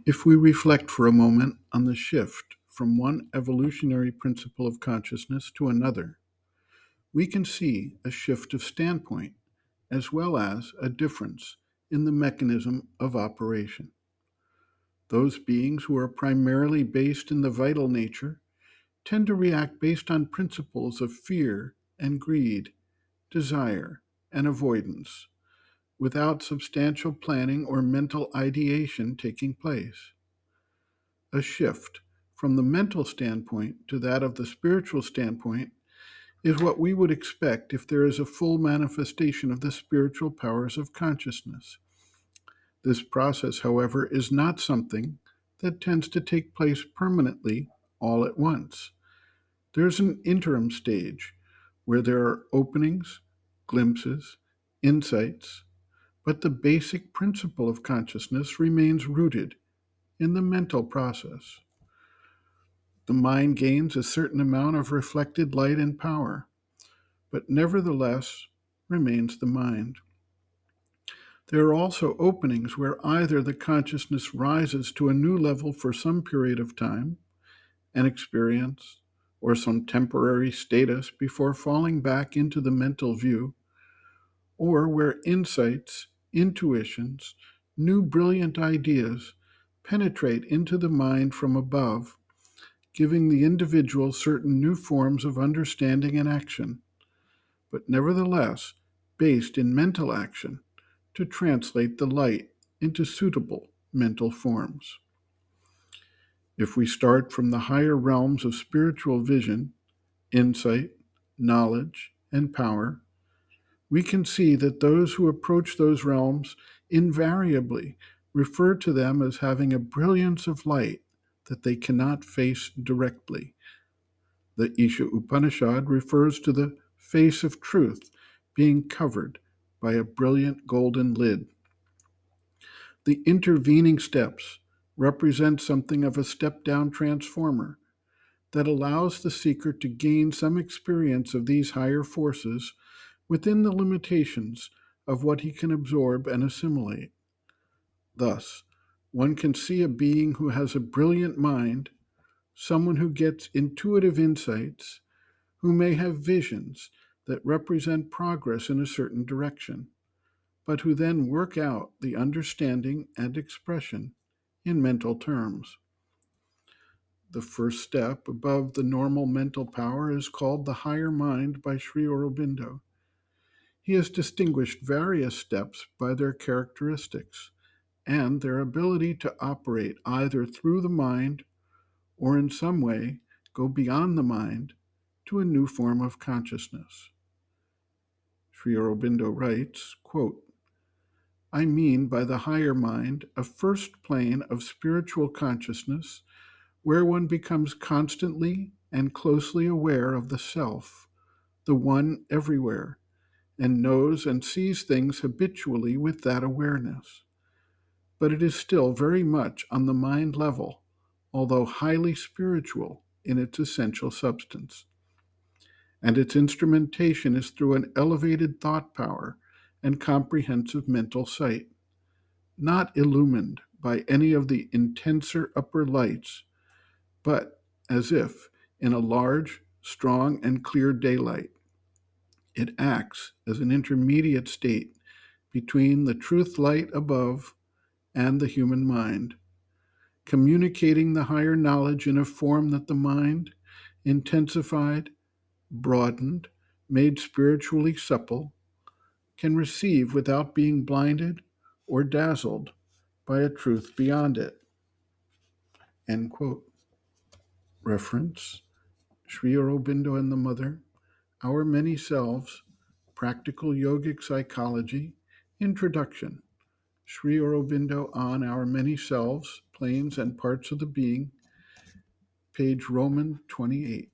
If we reflect for a moment on the shift from one evolutionary principle of consciousness to another, we can see a shift of standpoint as well as a difference in the mechanism of operation. Those beings who are primarily based in the vital nature tend to react based on principles of fear and greed, desire and avoidance, without substantial planning or mental ideation taking place. A shift from the mental standpoint to that of the spiritual standpoint is what we would expect if there is a full manifestation of the spiritual powers of consciousness. This process, however, is not something that tends to take place permanently all at once. There's an interim stage where there are openings, glimpses, insights, but the basic principle of consciousness remains rooted in the mental process. The mind gains a certain amount of reflected light and power, but nevertheless remains the mind. There are also openings where either the consciousness rises to a new level for some period of time, an experience, or some temporary status before falling back into the mental view, or where insights, intuitions, new brilliant ideas penetrate into the mind from above, giving the individual certain new forms of understanding and action, but nevertheless based in mental action to translate the light into suitable mental forms. If we start from the higher realms of spiritual vision, insight, knowledge, and power, we can see that those who approach those realms invariably refer to them as having a brilliance of light that they cannot face directly. The Isha Upanishad refers to the face of truth being covered by a brilliant golden lid. The intervening steps represent something of a step-down transformer that allows the seeker to gain some experience of these higher forces within the limitations of what he can absorb and assimilate. Thus, one can see a being who has a brilliant mind, someone who gets intuitive insights, who may have visions that represent progress in a certain direction, but who then work out the understanding and expression in mental terms. The first step above the normal mental power is called the higher mind by Sri Aurobindo. He has distinguished various steps by their characteristics and their ability to operate either through the mind or in some way go beyond the mind to a new form of consciousness. Sri Aurobindo writes, quote, I mean by the higher mind a first plane of spiritual consciousness where one becomes constantly and closely aware of the self, the one everywhere, and knows and sees things habitually with that awareness. But it is still very much on the mind level, although highly spiritual in its essential substance. And its instrumentation is through an elevated thought power and comprehensive mental sight, not illumined by any of the intenser upper lights, but as if in a large, strong, and clear daylight. It acts as an intermediate state between the truth light above and the human mind, communicating the higher knowledge in a form that the mind, intensified, broadened, made spiritually supple, can receive without being blinded or dazzled by a truth beyond it. End quote. Reference, Sri Aurobindo and the Mother, Our Many Selves, Practical Yogic Psychology, Introduction, Sri Aurobindo on Our Many Selves, Planes and Parts of the Being, page Roman 28.